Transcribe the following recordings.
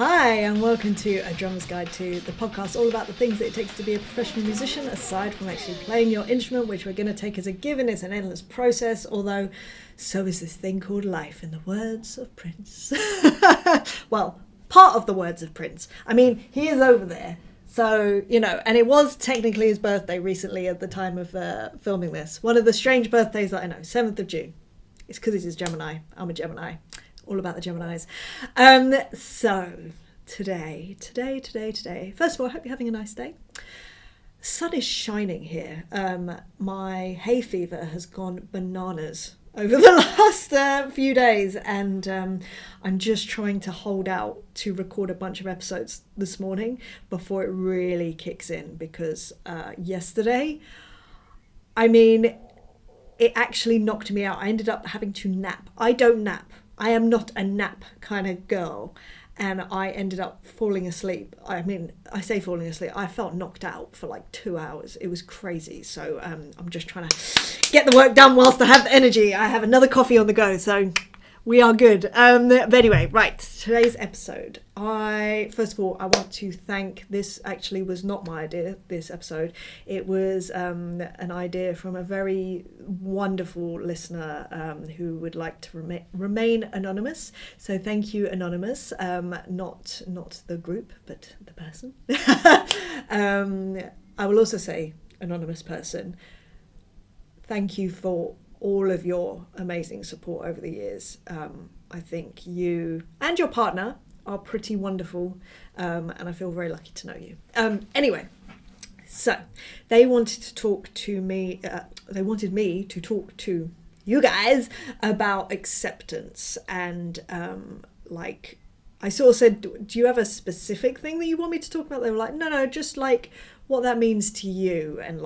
Hi, and welcome to A Drummer's Guide to, the podcast all about the things that it takes to be a professional musician, aside from actually playing your instrument, which we're going to take as a given. It's an endless process, although so is this thing called life, in the words of Prince. Well, part of the words of Prince. I mean, he is over there. So, and it was technically his birthday recently at the time of filming this. One of the strange birthdays that I know, 7th of June. It's because he's a Gemini. I'm a Gemini. All about the Geminis. So, today. First of all, I hope you're having a nice day. The sun is shining here. My hay fever has gone bananas over the last few days, and I'm just trying to hold out to record a bunch of episodes this morning before it really kicks in, because yesterday, it actually knocked me out. I ended up having to nap. I don't nap. I am not a nap kind of girl, and I ended up falling asleep. I say falling asleep, I felt knocked out for like 2 hours. It was crazy. So I'm just trying to get the work done whilst I have the energy. I have another coffee on the go, so we are good. But anyway, right, today's episode. First of all, I want to thank, this actually was not my idea, this episode. It was an idea from a very wonderful listener who would like to remain anonymous. So thank you, Anonymous. Not the group, but the person. I will also say, anonymous person, thank you for all of your amazing support over the years. I think you and your partner are pretty wonderful, and I feel very lucky to know you. Anyway, so they wanted to talk to me, they wanted me to talk to you guys about acceptance, and I sort of said, do you have a specific thing that you want me to talk about? They were like, no, just like what that means to you, and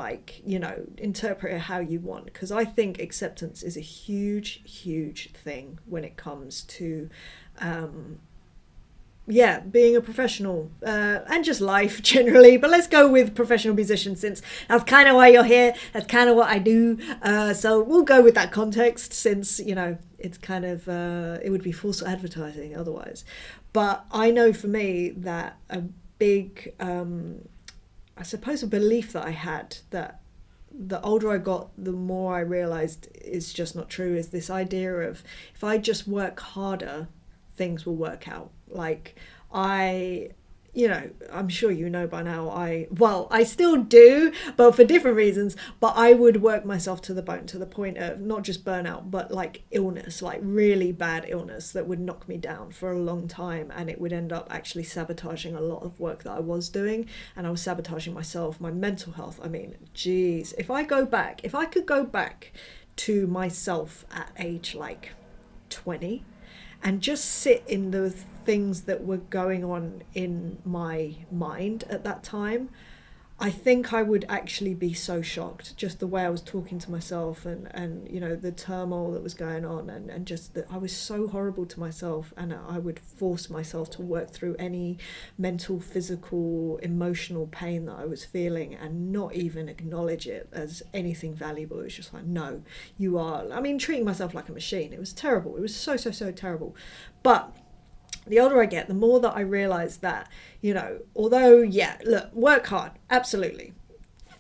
interpret it how you want. Because I think acceptance is a huge thing when it comes to, being a professional, and just life generally. But let's go with professional musician, since that's kind of why you're here. That's kind of what I do. So we'll go with that context, since, it's kind of, it would be false advertising otherwise. But I know for me that a big, I suppose a belief that I had, that the older I got, the more I realised is just not true, is this idea of, if I just work harder, things will work out. I'm sure you know by now, I still do, but for different reasons, but I would work myself to the bone, to the point of not just burnout, but like illness, like really bad illness that would knock me down for a long time, and it would end up actually sabotaging a lot of work that I was doing, and I was sabotaging myself, my mental health. If I could go back to myself at age 20 and just sit in the things that were going on in my mind at that time, I think I would actually be so shocked, just the way I was talking to myself, and the turmoil that was going on, and just that I was so horrible to myself, and I would force myself to work through any mental, physical, emotional pain that I was feeling, and not even acknowledge it as anything valuable. It was just like, no, you are, treating myself like a machine. It was terrible. It was so terrible. But the older I get, the more that I realise that, although, look, work hard, absolutely.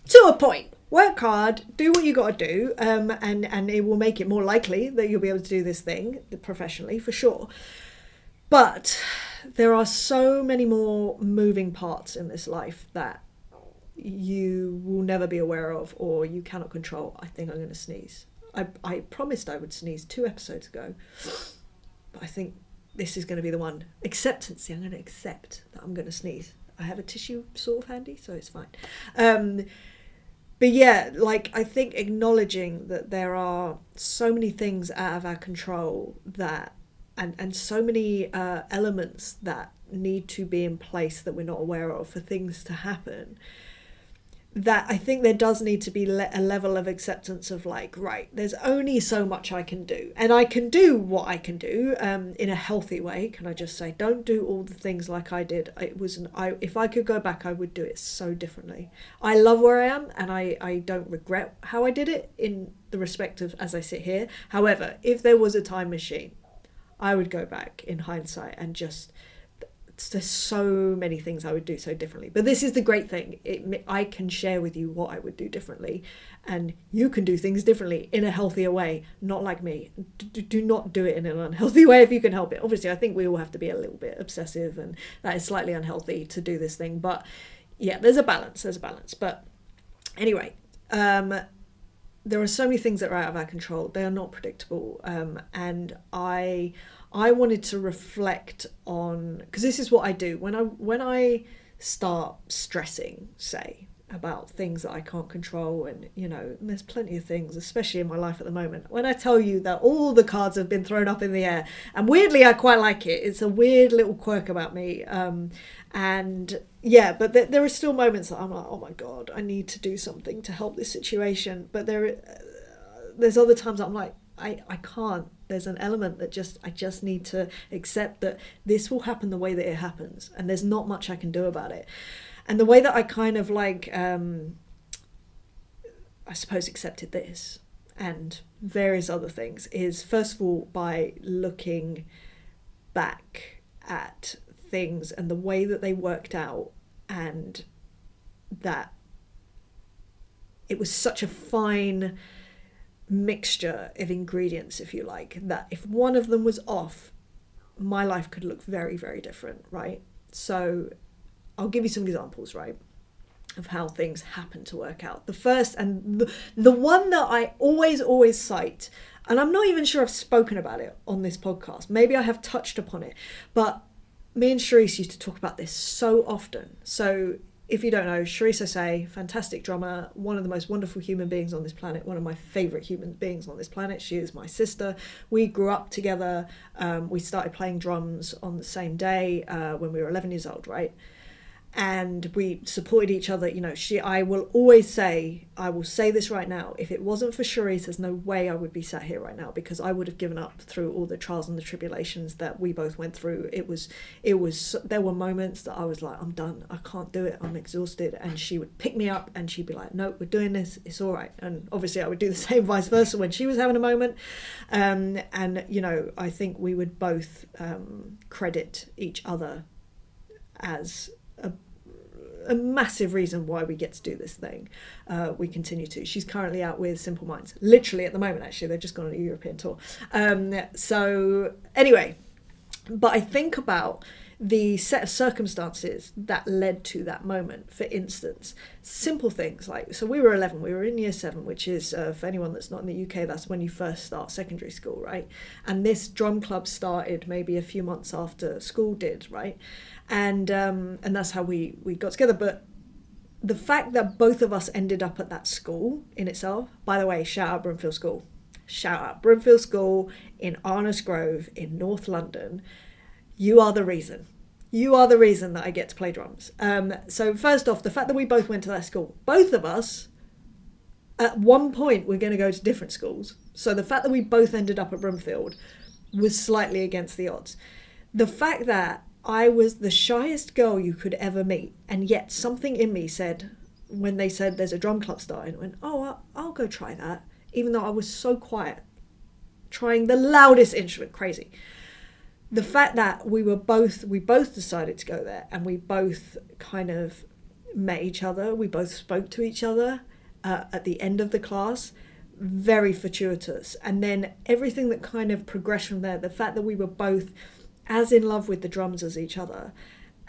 To a point. Work hard, do what you got to do, and it will make it more likely that you'll be able to do this thing professionally, for sure. But there are so many more moving parts in this life that you will never be aware of, or you cannot control. I think I'm going to sneeze. I promised I would sneeze 2 episodes ago, but I think this is going to be the one. Acceptance. See, I'm going to accept that I'm going to sneeze. I have a tissue sort of handy, so it's fine. But yeah, I think acknowledging that there are so many things out of our control, that and so many elements that need to be in place that we're not aware of for things to happen, that I think there does need to be a level of acceptance of right, there's only so much I can do, and I can do what I can do in a healthy way. Can I just say, don't do all the things like I did. If I could go back, I would do it so differently. I love where I am, and I don't regret how I did it in the respect of as I sit here. However, if there was a time machine, I would go back in hindsight and just there's so many things I would do so differently. But this is the great thing. I can share with you what I would do differently, and you can do things differently in a healthier way, not like me. Do not do it in an unhealthy way if you can help it. Obviously, I think we all have to be a little bit obsessive, and that is slightly unhealthy to do this thing. But yeah, there's a balance. But anyway, there are so many things that are out of our control. They are not predictable. And I wanted to reflect on, because this is what I do when I start stressing, say, about things that I can't control, and there's plenty of things, especially in my life at the moment. When I tell you that all the cards have been thrown up in the air, and weirdly I quite like it. It's a weird little quirk about me. And yeah, but there are still moments that I'm like, oh my God, I need to do something to help this situation. But there's other times I'm like, I can't. There's an element that I just need to accept that this will happen the way that it happens, and there's not much I can do about it. And the way that I kind of I suppose accepted this and various other things is, first of all, by looking back at things and the way that they worked out, and that it was such a fine mixture of ingredients, if you like, that if one of them was off, my life could look very, very different, right? So I'll give you some examples, right, of how things happen to work out. The first, and the one that I always cite, and I'm not even sure I've spoken about it on this podcast, maybe I have touched upon it, but me and Charisse used to talk about this so often. So if you don't know, Charisse Osei, fantastic drummer, one of the most wonderful human beings on this planet, one of my favourite human beings on this planet. She is my sister. We grew up together. We started playing drums on the same day when we were 11 years old, right? And we supported each other. I will say this right now, if it wasn't for Charisse, there's no way I would be sat here right now, because I would have given up through all the trials and the tribulations that we both went through. There were moments that I was like, I'm done, I can't do it, I'm exhausted. And she would pick me up and she'd be like, no, we're doing this, it's all right. And obviously I would do the same vice versa when she was having a moment. And I think we would both credit each other as a massive reason why we get to do this thing. We continue to. She's currently out with Simple Minds, literally at the moment. Actually, they've just gone on a European tour. So anyway, but I think about the set of circumstances that led to that moment. For instance, simple things like, so we were 11, we were in year 7, which is, for anyone that's not in the UK, that's when you first start secondary school, right? And this drum club started maybe a few months after school did, right? And that's how we got together. But the fact that both of us ended up at that school in itself, by the way, shout out Broomfield School. Shout out Broomfield School in Arnos Grove in North London. You are the reason. You are the reason that I get to play drums. So first off, the fact that we both went to that school, both of us, at one point, we're going to go to different schools. So the fact that we both ended up at Broomfield was slightly against the odds. The fact that I was the shyest girl you could ever meet, and yet something in me said, when they said there's a drum club starting, I went, oh, I'll go try that, even though I was so quiet, trying the loudest instrument, crazy. The fact that we both decided to go there, and we both kind of met each other, we both spoke to each other at the end of the class, very fortuitous. And then everything that kind of progressed from there, the fact that we were both as in love with the drums as each other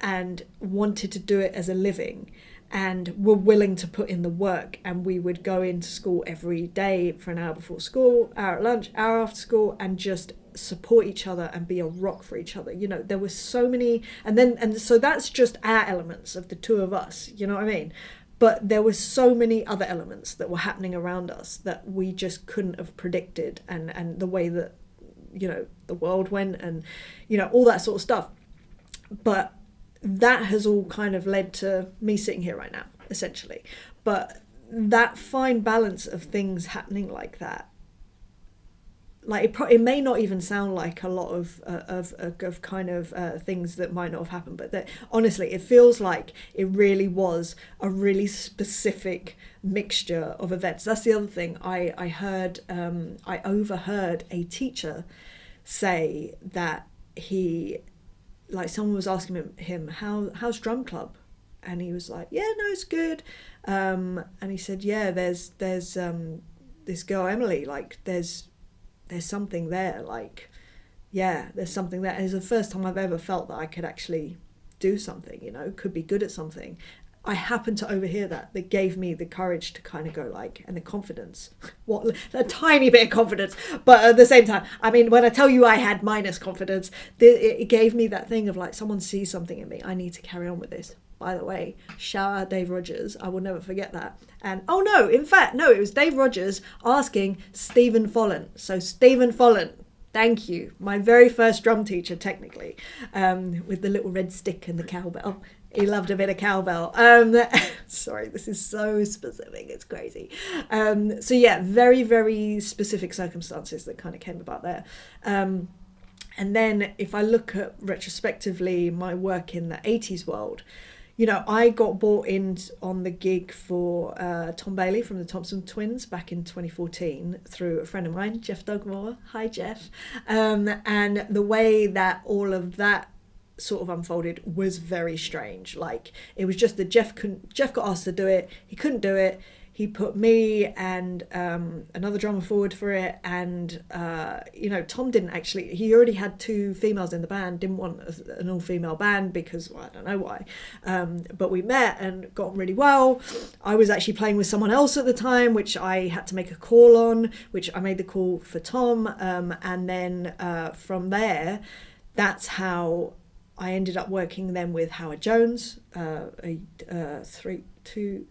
and wanted to do it as a living and were willing to put in the work, and we would go into school every day for an hour before school, hour at lunch, hour after school, and just support each other and be a rock for each other. There were so many, and so that's just our elements of the two of us, you know what I mean? But there were so many other elements that were happening around us that we just couldn't have predicted, and the way that the world went, and all that sort of stuff. But that has all kind of led to me sitting here right now, essentially. But that fine balance of things happening like that, like it may not even sound like a lot of kind of things that might not have happened, but that honestly it feels like it really was a really specific mixture of events. That's the other thing. I overheard a teacher say that he like someone was asking him how's drum club, and he was like, yeah, no, it's good. And he said, yeah, there's this girl Emily, like there's something there, like, yeah, there's something there. And it's the first time I've ever felt that I could actually do something, you know, could be good at something. I happened to overhear that gave me the courage to kind of go like, and the confidence, what, a tiny bit of confidence, but at the same time, I mean, when I tell you I had minus confidence, it gave me that thing of like, someone sees something in me, I need to carry on with this. By the way, shout out Dave Rogers, I will never forget that. And oh no, in fact, no, it was Dave Rogers asking Stephen Follen. So Stephen Follen, thank you, my very first drum teacher technically, with the little red stick and the cowbell. He loved a bit of cowbell. Sorry, this is so specific, it's crazy. So yeah, very, very specific circumstances that kind of came about there. And then if I look at retrospectively my work in the 80s world, you know, I got brought in on the gig for Tom Bailey from the Thompson Twins back in 2014 through a friend of mine, Jeff Dugmore. Hi, Jeff. And the way that all of that sort of unfolded was very strange. Like, it was just that Jeff got asked to do it. He couldn't do it. He put me and another drummer forward for it, and you know, Tom didn't actually. He already had 2 females in the band. Didn't want an all-female band because, well, I don't know why. But we met and got on really well. I was actually playing with someone else at the time, which I had to make a call on. Which I made the call for Tom, and then from there, that's how I ended up working then with Howard Jones. 2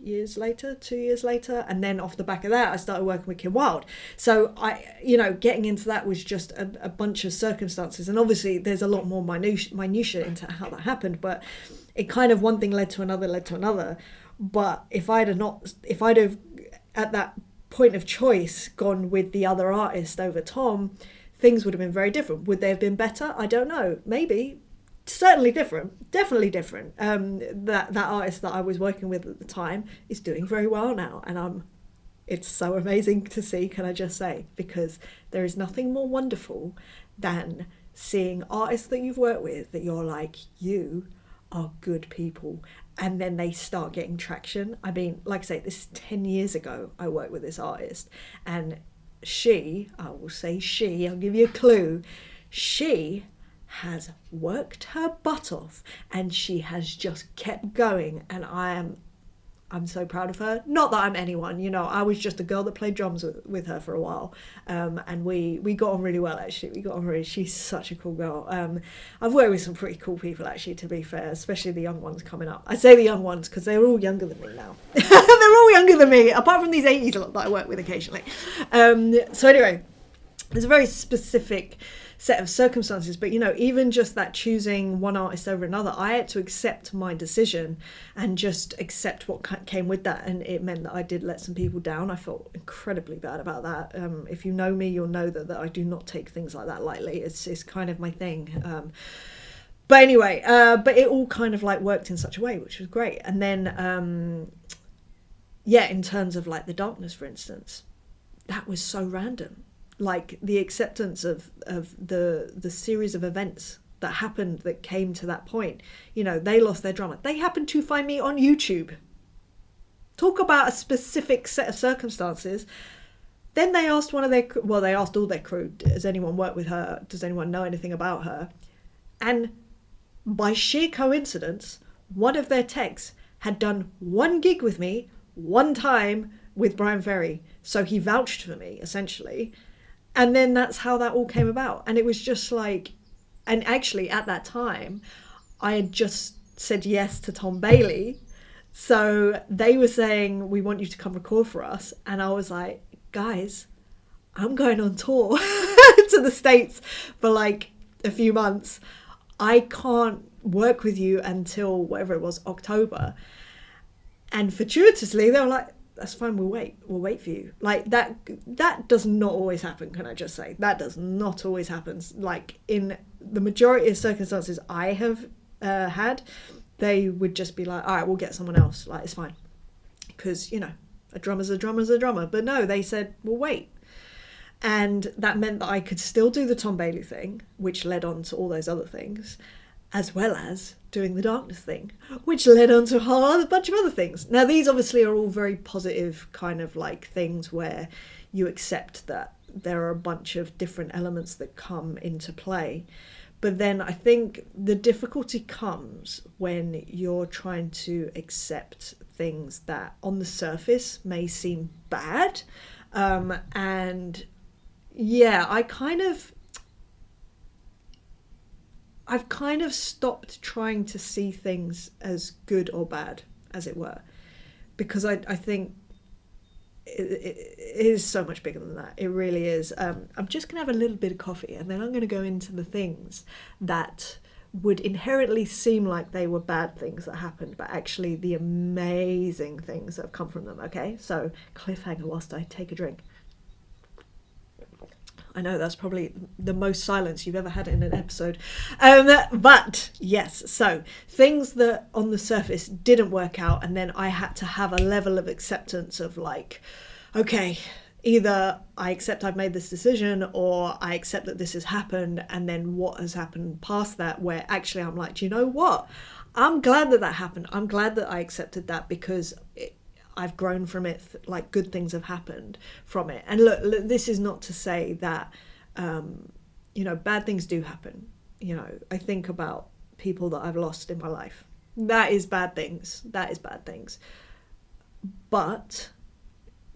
years later, and then off the back of that I started working with Kim Wilde. So I, you know, getting into that was just a bunch of circumstances, and obviously there's a lot more minutia into how that happened, but it kind of, one thing led to another. But if I'd have at that point of choice gone with the other artist over Tom, things would have been very different. Would they have been better? I don't know, maybe. Certainly different, definitely different. That artist that I was working with at the time is doing very well now, and it's so amazing to see, can I just say, because there is nothing more wonderful than seeing artists that you've worked with that you're like, you are good people, and then they start getting traction. I mean, like I say, this is 10 years ago I worked with this artist, and I'll give you a clue, she has worked her butt off, and she has just kept going, and I'm so proud of her. Not that I'm anyone, you know, I was just a girl that played drums with her for a while, and we got on really well, actually. She's such a cool girl. I've worked with some pretty cool people, actually, to be fair, especially the young ones coming up. I say the young ones because they're all younger than me now. They're all younger than me, apart from these 80s lot that I work with occasionally. So anyway, there's a very specific set of circumstances, but you know, even just that choosing one artist over another, I had to accept my decision and just accept what came with that, and it meant that I did let some people down. I felt incredibly bad about that. If you know me, you'll know that I do not take things like that lightly. It's kind of my thing. But anyway, but it all kind of like worked in such a way, which was great. And then in terms of like the darkness, for instance, that was so random. Like the acceptance of the series of events that happened that came to that point. You know, they lost their drummer. They happened to find me on YouTube. Talk about a specific set of circumstances. Then they asked they asked all their crew, has anyone worked with her? Does anyone know anything about her? And by sheer coincidence, one of their techs had done one gig with me, one time with Brian Ferry. So he vouched for me, essentially. And then that's how that all came about. And it was just like, and actually at that time, I had just said yes to Tom Bailey. So they were saying, we want you to come record for us. And I was like, guys, I'm going on tour to the States for like a few months. I can't work with you until whatever it was, October. And fortuitously, they were like, that's fine, we'll wait for you. Like that does not always happen, can I just say? That does not always happen. Like in the majority of circumstances I have had, they would just be like, all right, we'll get someone else. Like, it's fine. Because, you know, a drummer's a drummer. But no, they said, we'll wait. And that meant that I could still do the Tom Bailey thing, which led on to all those other things, as well as doing the darkness thing, which led on to a whole other bunch of other things. Now, these obviously are all very positive kind of like things where you accept that there are a bunch of different elements that come into play. But then I think the difficulty comes when you're trying to accept things that on the surface may seem bad. And yeah, I've kind of stopped trying to see things as good or bad, as it were, because I think it is so much bigger than that. It really is. I'm just going to have a little bit of coffee, and then I'm going to go into the things that would inherently seem like they were bad things that happened, but actually the amazing things that have come from them, okay? So, cliffhanger whilst I take a drink. I know that's probably the most silence you've ever had in an episode. But yes, so things that on the surface didn't work out, and then I had to have a level of acceptance of like, okay, either I accept I've made this decision, or I accept that this has happened, and then what has happened past that, where actually I'm like, do you know what? I'm glad that happened. I'm glad that I accepted that, because I've grown from it, like good things have happened from it. And look, this is not to say that, bad things do happen. I think about people that I've lost in my life. That is bad things. But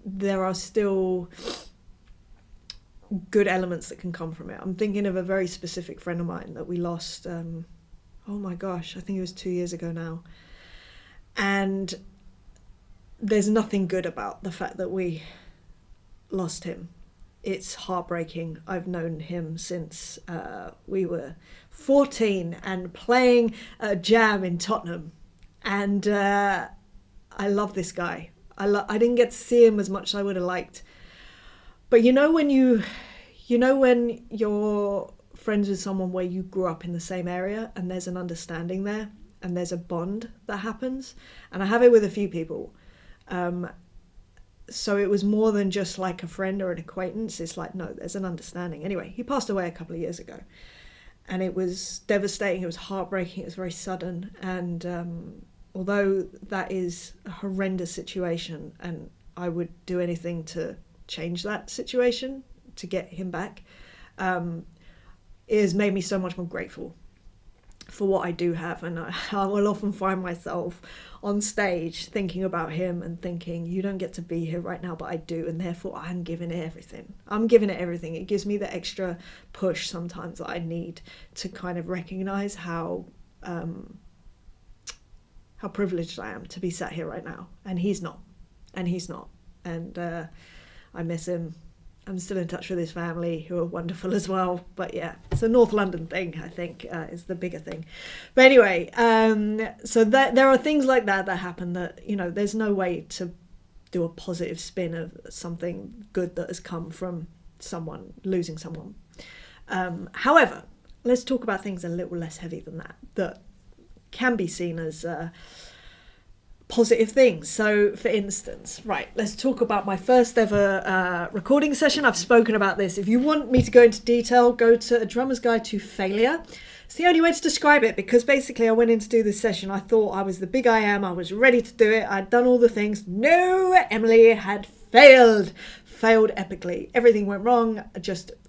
there are still good elements that can come from it. I'm thinking of a very specific friend of mine that we lost, oh my gosh, I think it was 2 years ago now. And there's nothing good about the fact that we lost him. It's heartbreaking. I've known him since we were 14 and playing a jam in Tottenham. And I love this guy. I didn't get to see him as much as I would have liked. But when when you're friends with someone where you grew up in the same area and there's an understanding there and there's a bond that happens. And I have it with a few people. So it was more than just like a friend or an acquaintance. It's like, no, there's an understanding. Anyway, he passed away a couple of years ago, and it was devastating. It was heartbreaking. It was very sudden. And although that is a horrendous situation, and I would do anything to change that situation to get him back, it has made me so much more grateful for what I do have. And I will often find myself on stage thinking about him and thinking, you don't get to be here right now, but I do, and therefore I'm giving it everything. It gives me the extra push sometimes that I need to kind of recognize how privileged I am to be sat here right now, and he's not, and I miss him. I'm still in touch with his family, who are wonderful as well. But yeah, it's a North London thing, I think, is the bigger thing. But anyway, so there are things like that happen that, there's no way to do a positive spin of something good that has come from someone losing someone. However, let's talk about things a little less heavy than that can be seen as positive things. So for instance, let's talk about my first ever recording session. I've spoken about this. If you want me to go into detail, go to A Drummer's Guide to Failure. It's the only way to describe it, because basically I went in to do this session. I thought I was the big I am. I was ready to do it. I'd done all the things. No, Emily had failed epically. Everything went wrong.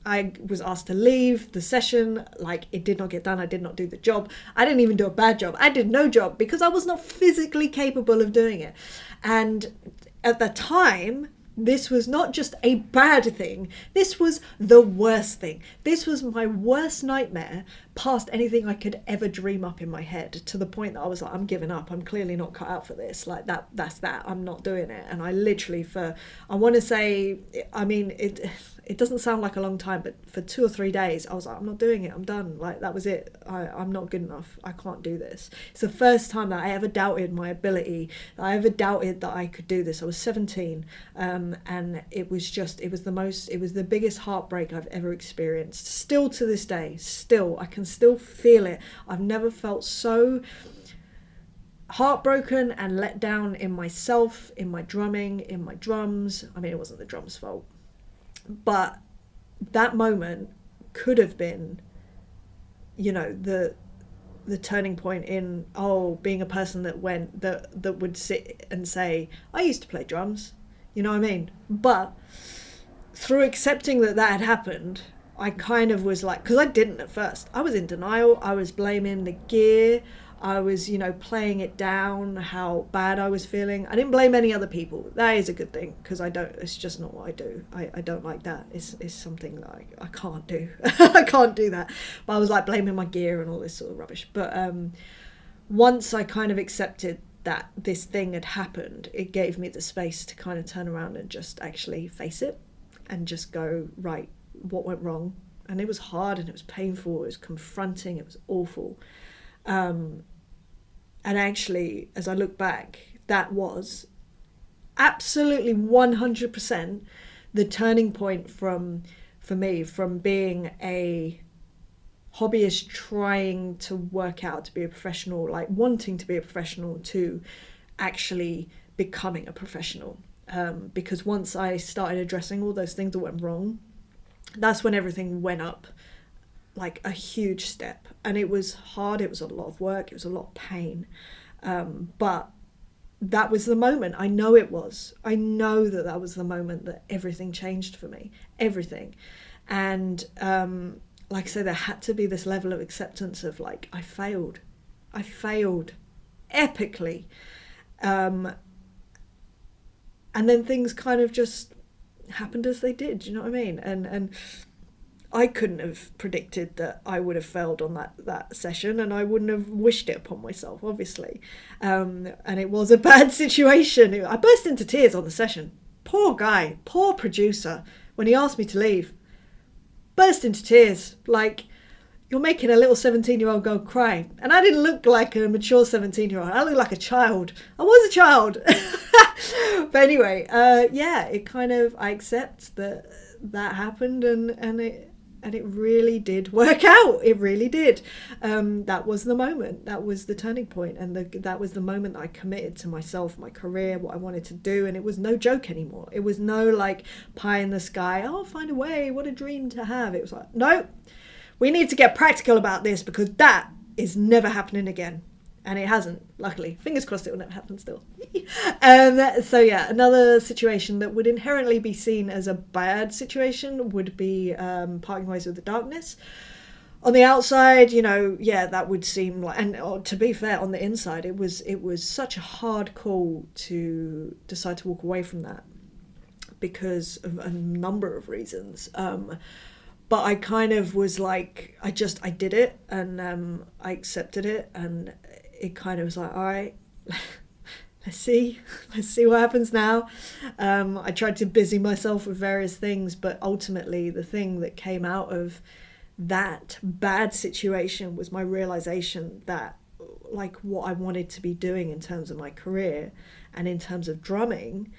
I was asked to leave the session. It did not get done. I did not do the job. I didn't even do a bad job. I did no job because I was not physically capable of doing it. And at the time, this was not just a bad thing. This was the worst thing. This was my worst nightmare past anything I could ever dream up in my head, to the point that I was like, I'm giving up. I'm clearly not cut out for this. That's that. I'm not doing it. And I literally I want to say, it doesn't sound like a long time, but for 2 or 3 days, I was like, I'm not doing it. I'm done. That was it. I'm not good enough. I can't do this. It's the first time that I ever doubted my ability. I ever doubted that I could do this. I was 17. And it was the biggest heartbreak I've ever experienced. Still to this day, I can still feel it. I've never felt so heartbroken and let down in myself, in my drumming, in my drums. It wasn't the drums' fault. But that moment could have been, the turning point in being a person that would sit and say, I used to play drums, you know what I mean? But through accepting that had happened, I kind of was like, because I didn't at first, I was in denial. I was blaming the gear. I was, playing it down, how bad I was feeling. I didn't blame any other people. That is a good thing, because it's just not what I do. I don't like that. It's something that I can't do. I can't do that. But I was like blaming my gear and all this sort of rubbish. But once I kind of accepted that this thing had happened, it gave me the space to kind of turn around and just actually face it and just go, right, what went wrong? And it was hard and it was painful. It was confronting. It was awful. And actually, as I look back, that was absolutely 100% the turning point for me, from being a hobbyist trying to work out to be a professional, like wanting to be a professional, to actually becoming a professional. Because once I started addressing all those things that went wrong, that's when everything went up like a huge step. And it was hard, it was a lot of work, it was a lot of pain, but that was the moment. I know it was. I know that was the moment that everything changed for me, everything. And like I said, there had to be this level of acceptance of like, I failed epically, and then things kind of just happened as they did, you know what I mean? And I couldn't have predicted that I would have failed on that session, and I wouldn't have wished it upon myself, obviously. And it was a bad situation. I burst into tears on the session. Poor guy, poor producer, when he asked me to leave. Burst into tears. Like, you're making a little 17-year-old girl cry. And I didn't look like a mature 17-year-old. I looked like a child. I was a child. But anyway, it kind of, I accept that happened, and it really did work out. It really did. That was the moment. That was the turning point. And that was the moment that I committed to myself, my career, what I wanted to do. And it was no joke anymore. It was no like pie in the sky. Oh, find a way. What a dream to have. It was like, no, we need to get practical about this, because that is never happening again. And it hasn't, luckily. Fingers crossed it will never happen still. So yeah, another situation that would inherently be seen as a bad situation would be parting ways with the darkness. On the outside, that would seem like, and to be fair, on the inside, it was such a hard call to decide to walk away from that, because of a number of reasons. But I kind of was like, I did it, and I accepted it, and it kind of was like, all right, let's see what happens now. I tried to busy myself with various things, but ultimately the thing that came out of that bad situation was my realization that like what I wanted to be doing in terms of my career and in terms of drumming,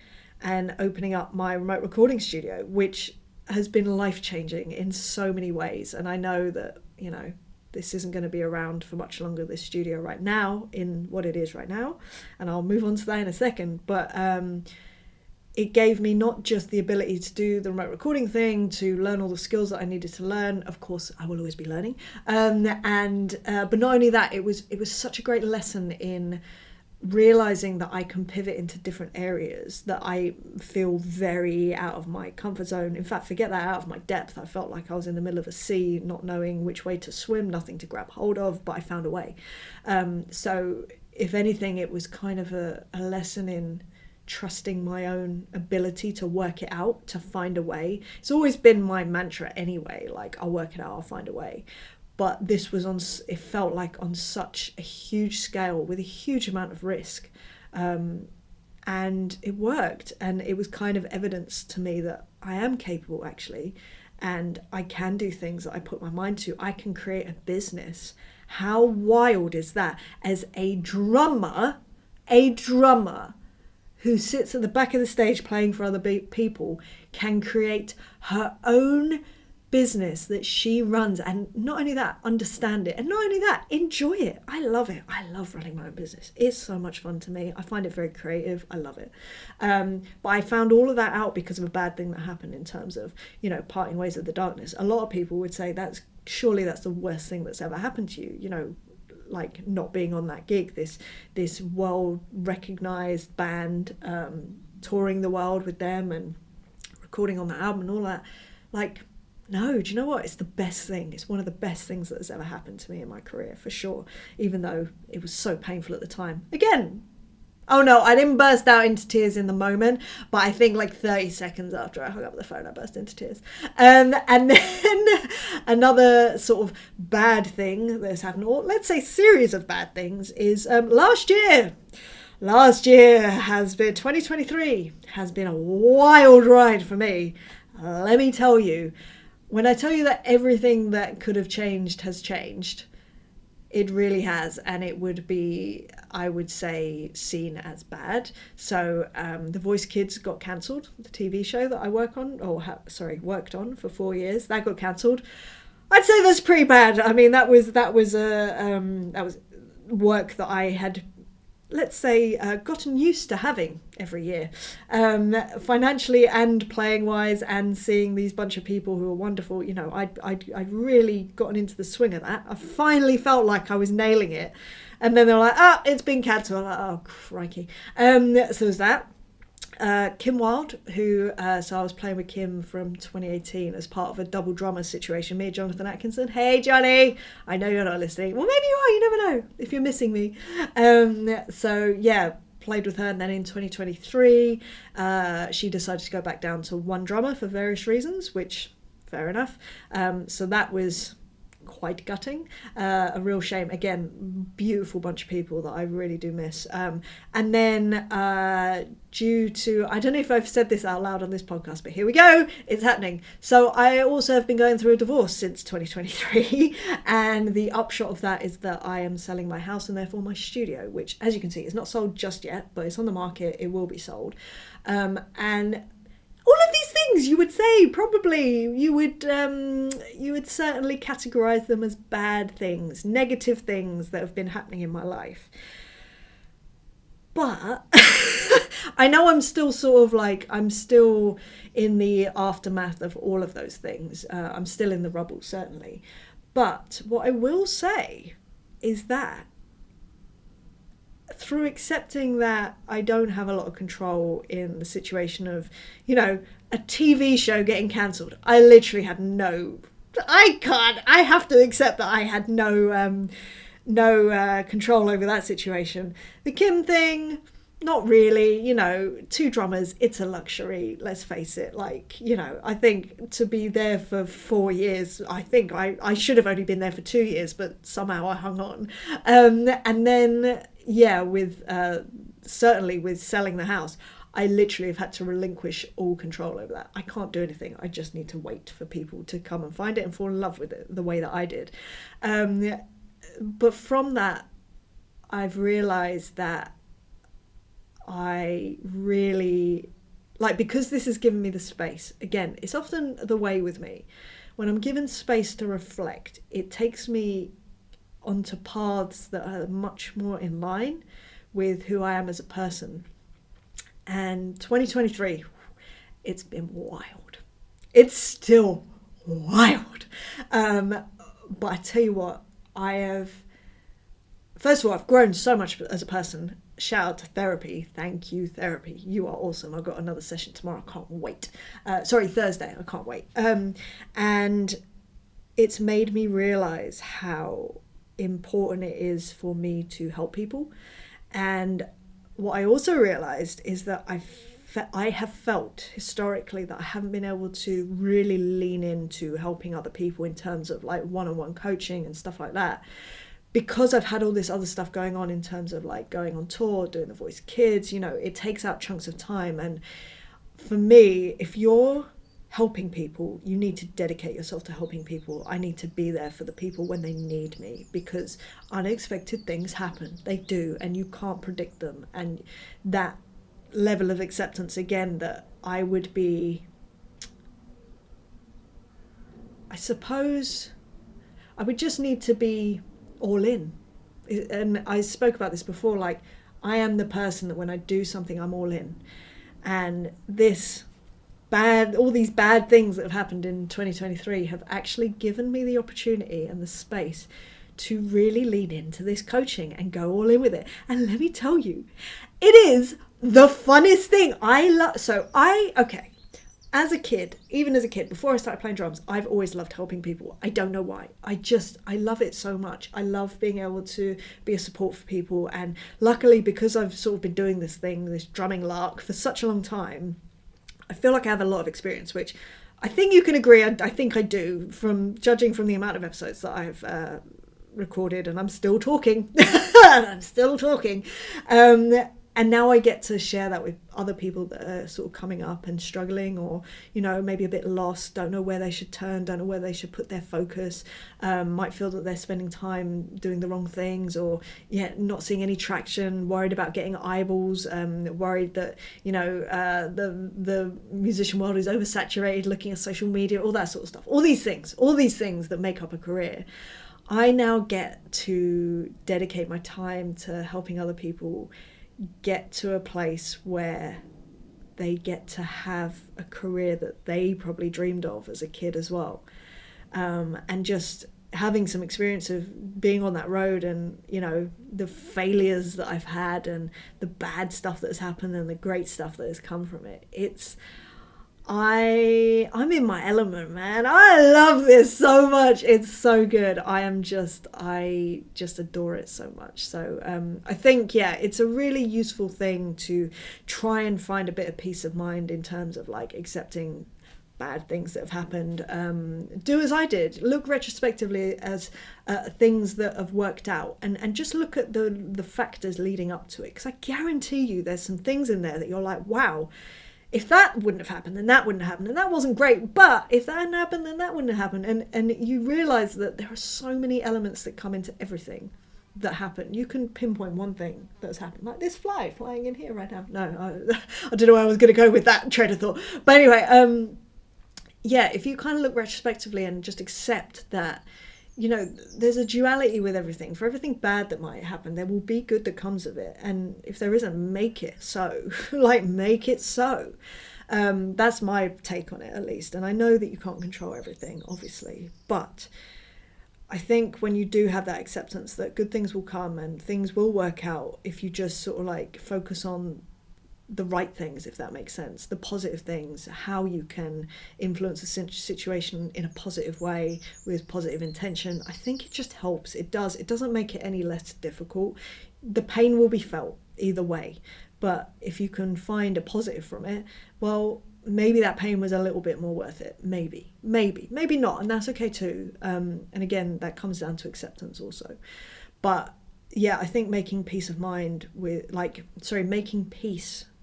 and opening up my remote recording studio, which has been life-changing in so many ways. And I know that, this isn't going to be around for much longer, this studio right now, in what it is right now, and I'll move on to that in a second. But it gave me not just the ability to do the remote recording thing, to learn all the skills that I needed to learn. Of course, I will always be learning. But not only that, it was such a great lesson in realizing that I can pivot into different areas that I feel very out of my comfort zone. In fact, forget that, out of my depth. I felt like I was in the middle of a sea, not knowing which way to swim, nothing to grab hold of, but I found a way. So if anything, it was kind of a lesson in trusting my own ability to work it out, to find a way. It's always been my mantra anyway, like, I'll work it out, I'll find a way. But this was it felt like on such a huge scale with a huge amount of risk. And it worked. And it was kind of evidence to me that I am capable, actually. And I can do things that I put my mind to. I can create a business. How wild is that? As a drummer who sits at the back of the stage playing for other people can create her own business that she runs, and not only that, understand it, and not only that, enjoy it. I love it. I love running my own business. It's so much fun to me. I find it very creative. I love it. But I found all of that out because of a bad thing that happened in terms of, parting ways with the darkness. A lot of people would say that's the worst thing that's ever happened to you, like not being on that gig, this world recognized band, touring the world with them and recording on the album and all that. Like, no, do you know what? It's the best thing. It's one of the best things that has ever happened to me in my career, for sure, even though it was so painful at the time. Again, oh no, I didn't burst out into tears in the moment, but I think like 30 seconds after I hung up the phone, I burst into tears. And then another sort of bad thing that's happened, or let's say series of bad things, is last year. Last year has been, 2023 has been a wild ride for me. Let me tell you, when I tell you that everything that could have changed has changed, it really has, and it would be, I would say, seen as bad. So The Voice Kids got cancelled, the TV show that I worked on for 4 years. That got cancelled. I'd say that's pretty bad. I mean, that was work that I had, let's say, gotten used to having every year, financially and playing wise, and seeing these bunch of people who are wonderful. I'd really gotten into the swing of that. I finally felt like I was nailing it, and then they're like, it's been cancelled. I'm like, oh crikey. So there's that. Kim Wilde, who so I was playing with Kim from 2018 as part of a double drummer situation, me and Jonathan Atkinson. Hey Johnny, I know you're not listening. Well, maybe you are, you never know if you're missing me. So yeah, played with her, and then in 2023 she decided to go back down to one drummer for various reasons, which fair enough. So that was quite gutting, a real shame. Again, beautiful bunch of people that I really do miss. And then due to, I don't know if I've said this out loud on this podcast, but here we go, it's happening. So I also have been going through a divorce since 2023, and the upshot of that is that I am selling my house and therefore my studio, which, as you can see, is not sold just yet, but it's on the market. It will be sold. And all of these things, you would say, probably you would certainly categorize them as bad things, negative things that have been happening in my life. But I know I'm still sort of like, I'm still in the aftermath of all of those things. I'm still in the rubble, certainly. But what I will say is that through accepting that I don't have a lot of control in the situation of, a TV show getting cancelled, I literally had I have to accept that I had no control over that situation. The Kim thing, not really, 2 drummers, it's a luxury, let's face it. Like, I think to be there for 4 years, I think I should have only been there for 2 years, but somehow I hung on. And then, yeah, with certainly with selling the house, I literally have had to relinquish all control over that. I can't do anything. I just need to wait for people to come and find it and fall in love with it the way that I did. But from that, I've realised that I really, because this has given me the space. Again, it's often the way with me. When I'm given space to reflect, it takes me onto paths that are much more in line with who I am as a person. And 2023, it's been wild. It's still wild. But I tell you what, first of all, I've grown so much as a person. Shout out to therapy. Thank you, therapy. You are awesome. I've got another session tomorrow. I can't wait. Thursday. I can't wait. And it's made me realise how important it is for me to help people. And what I also realised is that I have felt historically that I haven't been able to really lean into helping other people in terms of like one-on-one coaching and stuff like that, because I've had all this other stuff going on in terms of like going on tour, doing The Voice Kids. It takes out chunks of time. And for me, if you're helping people, you need to dedicate yourself to helping people. I need to be there for the people when they need me, because unexpected things happen. They do, and you can't predict them. And that level of acceptance, again, that I would be I suppose I would just need to be all in. And I spoke about this before, like, I am the person that when I do something, I'm all in. And all these bad things that have happened in 2023 have actually given me the opportunity and the space to really lean into this coaching and go all in with it. And let me tell you, it is the funnest thing. Okay, as a kid, before I started playing drums, I've always loved helping people. I don't know why. I love it so much. I love being able to be a support for people. And luckily, because I've sort of been doing this drumming lark for such a long time, I feel like I have a lot of experience, which I think you can agree, I think I do, from judging from the amount of episodes that I've recorded, and I'm still talking. And now I get to share that with other people that are sort of coming up and struggling, or, maybe a bit lost, don't know where they should turn, don't know where they should put their focus, might feel that they're spending time doing the wrong things, or not seeing any traction, worried about getting eyeballs, worried that, the musician world is oversaturated, looking at social media, all that sort of stuff. All these things that make up a career. I now get to dedicate my time to helping other people get to a place where they get to have a career that they probably dreamed of as a kid as well. And just having some experience of being on that road, and, the failures that I've had and the bad stuff that has happened and the great stuff that has come from it. I'm in my element, man. I love this so much. It's so good. I just adore it so much. So I think, it's a really useful thing to try and find a bit of peace of mind in terms of like accepting bad things that have happened. Do as I did. Look retrospectively as things that have worked out, and just look at the factors leading up to it. Because I guarantee you there's some things in there that you're like, wow, if that wouldn't have happened, then that wouldn't have happened, and that wasn't great. But if that hadn't happened, then that wouldn't have happened. And you realise that there are so many elements that come into everything that happen. You can pinpoint one thing that's happened, like this fly flying in here right now. No, I don't know where I was going to go with that train of thought. But anyway, if you kind of look retrospectively and just accept that, there's a duality with everything. For everything bad that might happen, there will be good that comes of it. And if there isn't, make it so. Make it so. That's my take on it, at least. And I know that you can't control everything, obviously. But I think when you do have that acceptance that good things will come and things will work out, if you just sort of like focus on the right things, if that makes sense, the positive things, how you can influence a situation in a positive way with positive intention, I think it just helps. It doesn't make it any less difficult. The pain will be felt either way, but if you can find a positive from it, well, maybe that pain was a little bit more worth it. Maybe not, and that's okay too. And again, that comes down to acceptance also. But I think making peace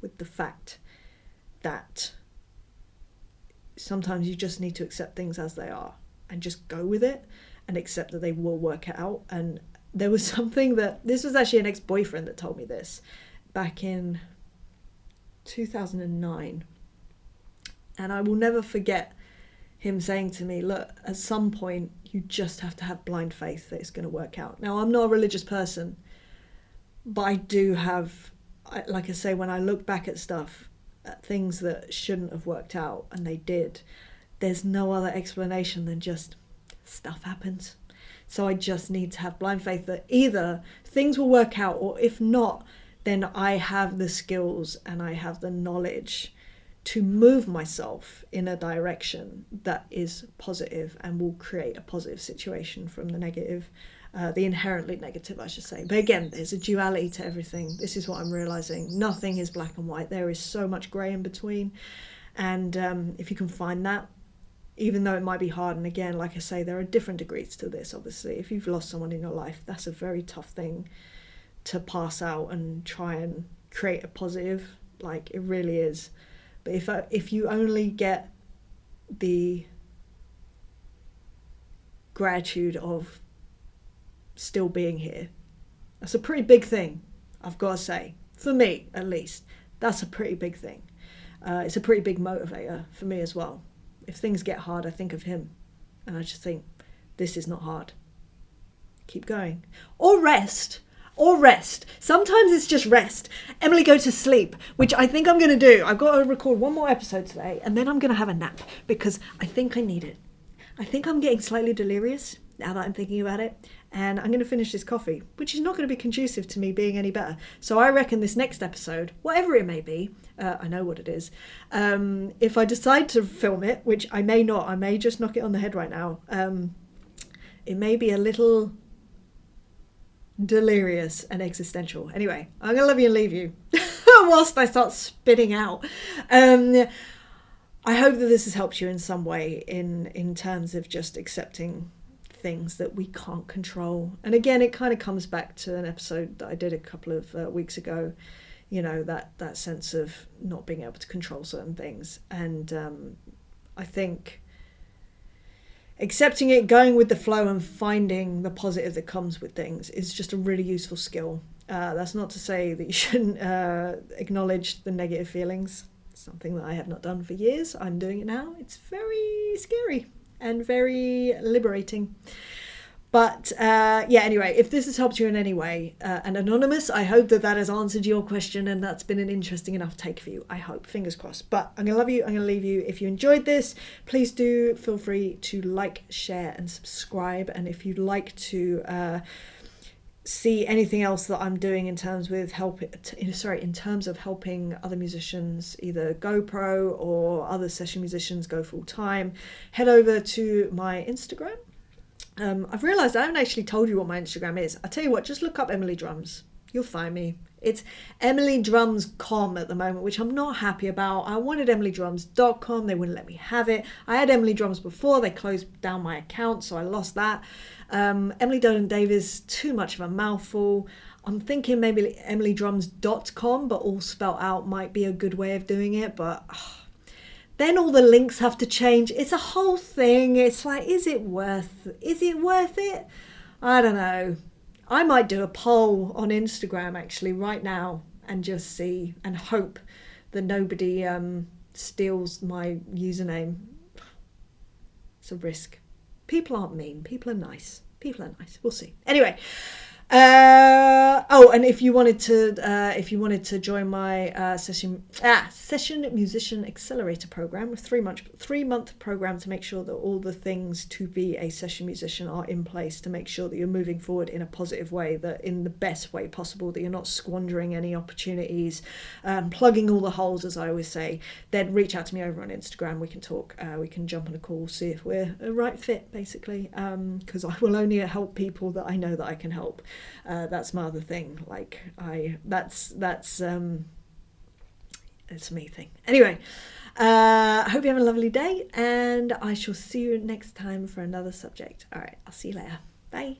with the fact that sometimes you just need to accept things as they are and just go with it and accept that they will work it out. And there was something this was actually an ex-boyfriend that told me this back in 2009. And I will never forget him saying to me, look, at some point you just have to have blind faith that it's going to work out. Now, I'm not a religious person, but I do have, like I say, when I look back at stuff, at things that shouldn't have worked out and they did, there's no other explanation than just stuff happens. So I just need to have blind faith that either things will work out, or if not, then I have the skills and I have the knowledge to move myself in a direction that is positive and will create a positive situation from the negative. The inherently negative, I should say. But again, there's a duality to everything. This is what I'm realizing. Nothing is black and white. There is so much grey in between. And if you can find that, even though it might be hard, and again, like I say, there are different degrees to this, obviously. If you've lost someone in your life, that's a very tough thing to pass out and try and create a positive. Like, it really is. But if you only get the gratitude of still being here, that's a pretty big thing, I've got to say. For me, at least, that's a pretty big thing. It's a pretty big motivator for me as well. If things get hard, I think of him And I just think, this is not hard. Keep going. Or rest. Sometimes it's just rest. Emily, go to sleep, which I think I'm going to do. I've got to record one more episode today, and then I'm going to have a nap because I think I need it. I think I'm getting slightly delirious now that I'm thinking about it, and I'm going to finish this coffee, which is not going to be conducive to me being any better. So I reckon this next episode, whatever it may be, I know what it is, if I decide to film it, which I may not, I may just knock it on the head right now, it may be a little delirious and existential. Anyway, I'm going to love you and leave you whilst I start spitting out. I hope that this has helped you in some way in terms of just accepting things that we can't control. And again, it kind of comes back to an episode that I did a couple of weeks ago, you know, that sense of not being able to control certain things. And I think accepting it, going with the flow and finding the positive that comes with things is just a really useful skill. That's not to say that you shouldn't acknowledge the negative feelings. It's something that I have not done for years. I'm doing it now. It's very scary and very liberating. But anyway, if this has helped you in any way, and Anonymous, I hope that has answered your question and that's been an interesting enough take for you. I hope, fingers crossed. But I'm going to love you. I'm going to leave you. If you enjoyed this, please do feel free to like, share and subscribe. And if you'd like to see anything else that I'm doing in terms of helping other musicians either go pro or other session musicians go full time, head over to my Instagram. I've realised I haven't actually told you what my Instagram is. I tell you what, just look up Emily Drums. You'll find me. It's emilydrums.com at the moment, which I'm not happy about. I wanted emilydrums.com. They wouldn't let me have it. I had Emily Drums before. They closed down my account, so I lost that. Emily Dolan Davis, too much of a mouthful. I'm thinking maybe emilydrums.com, but all spelt out might be a good way of doing it, but then all the links have to change. It's a whole thing. It's like, is it worth it? I don't know. I might do a poll on Instagram actually right now and just see and hope that nobody steals my username. It's a risk. People aren't mean. People are nice. We'll see. Anyway. And if you wanted to join my session musician accelerator program, a 3-month program to make sure that all the things to be a session musician are in place, to make sure that you're moving forward in a positive way, that in the best way possible, that you're not squandering any opportunities, plugging all the holes, as I always say, then reach out to me over on Instagram. We can talk, we can jump on a call, see if we're a right fit, basically, because I will only help people that I know that I can help. That's my other thing. Like that's it's a me thing. Anyway, I hope you have a lovely day, and I shall see you next time for another subject. All right, I'll see you later. Bye.